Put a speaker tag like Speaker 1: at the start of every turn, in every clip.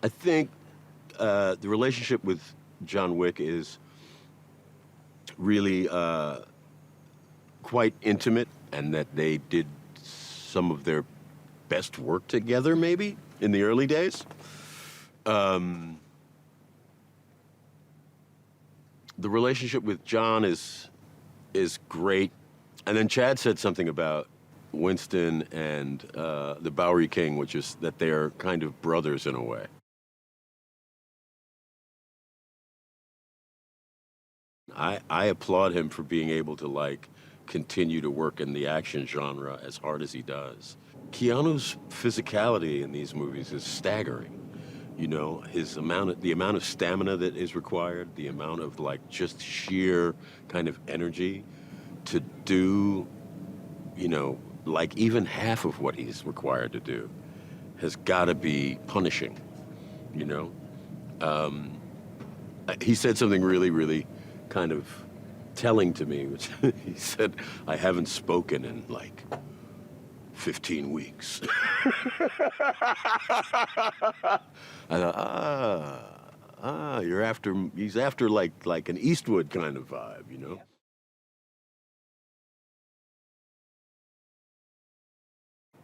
Speaker 1: I think the relationship with John Wick is really quite intimate, and that they did some of their best work together, maybe in the early days. The relationship with John is great, and then Chad said something about Winston and the Bowery King, which is that they're kind of brothers in a way. I applaud him for being able to like continue to work in the action genre as hard as he does. Keanu's physicality in these movies is staggering. You know, the amount of stamina that is required, the amount of like just sheer kind of energy to do, you know, like even half of what he's required to do has got to be punishing, you know? He said something really, really kind of telling to me, which he said, I haven't spoken in like 15 weeks. I thought, he's after like an Eastwood kind of vibe, you know?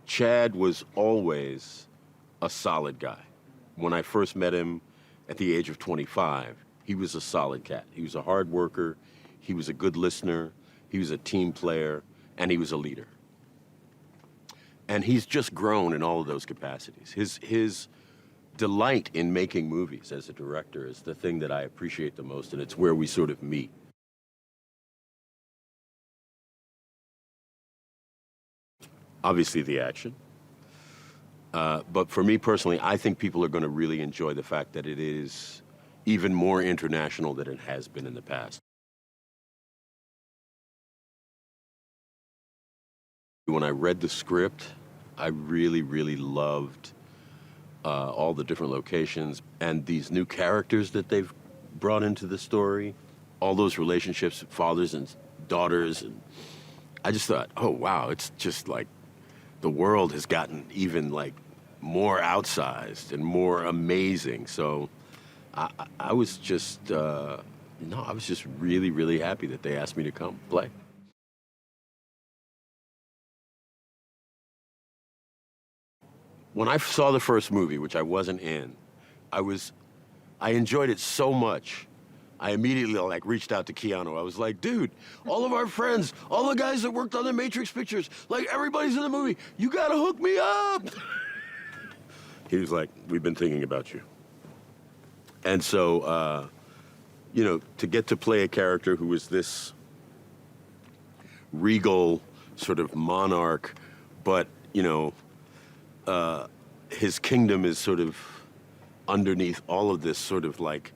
Speaker 1: Chad was always a solid guy. When I first met him at the age of 25, he was a solid cat. He was a hard worker, he was a good listener, he was a team player, and he was a leader. And he's just grown in all of those capacities. His delight in making movies as a director is the thing that I appreciate the most, and it's where we sort of meet. Obviously the action. But for me personally, I think people are going to really enjoy the fact that it is even more international than it has been in the past. When I read the script, I really, really loved all the different locations and these new characters that they've brought into the story, all those relationships, fathers and daughters. And I just thought, oh, wow, it's just like the world has gotten even like more outsized and more amazing. So I was just, I was just really, really happy that they asked me to come play. When I saw the first movie, which I wasn't in, I enjoyed it so much. I immediately like reached out to Keanu. I was like, dude, all of our friends, all the guys that worked on the Matrix pictures, like everybody's in the movie. You gotta hook me up. He was like, we've been thinking about you. And so, to get to play a character who was this regal sort of monarch, but, his kingdom is sort of underneath all of this sort of like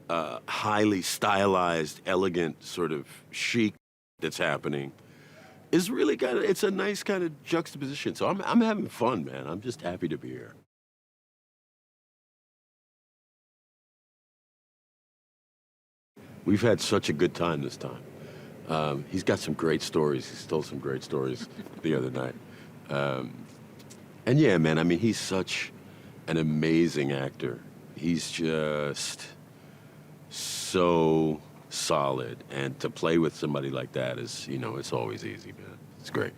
Speaker 1: highly stylized, elegant sort of chic that's happening is really it's a nice kind of juxtaposition. So I'm having fun, man. I'm just happy to be here. We've had such a good time this time. He's got some great stories. He told some great stories the other night. And yeah, man, I mean, he's such an amazing actor. He's just so solid. And to play with somebody like that is, it's always easy, man. It's great.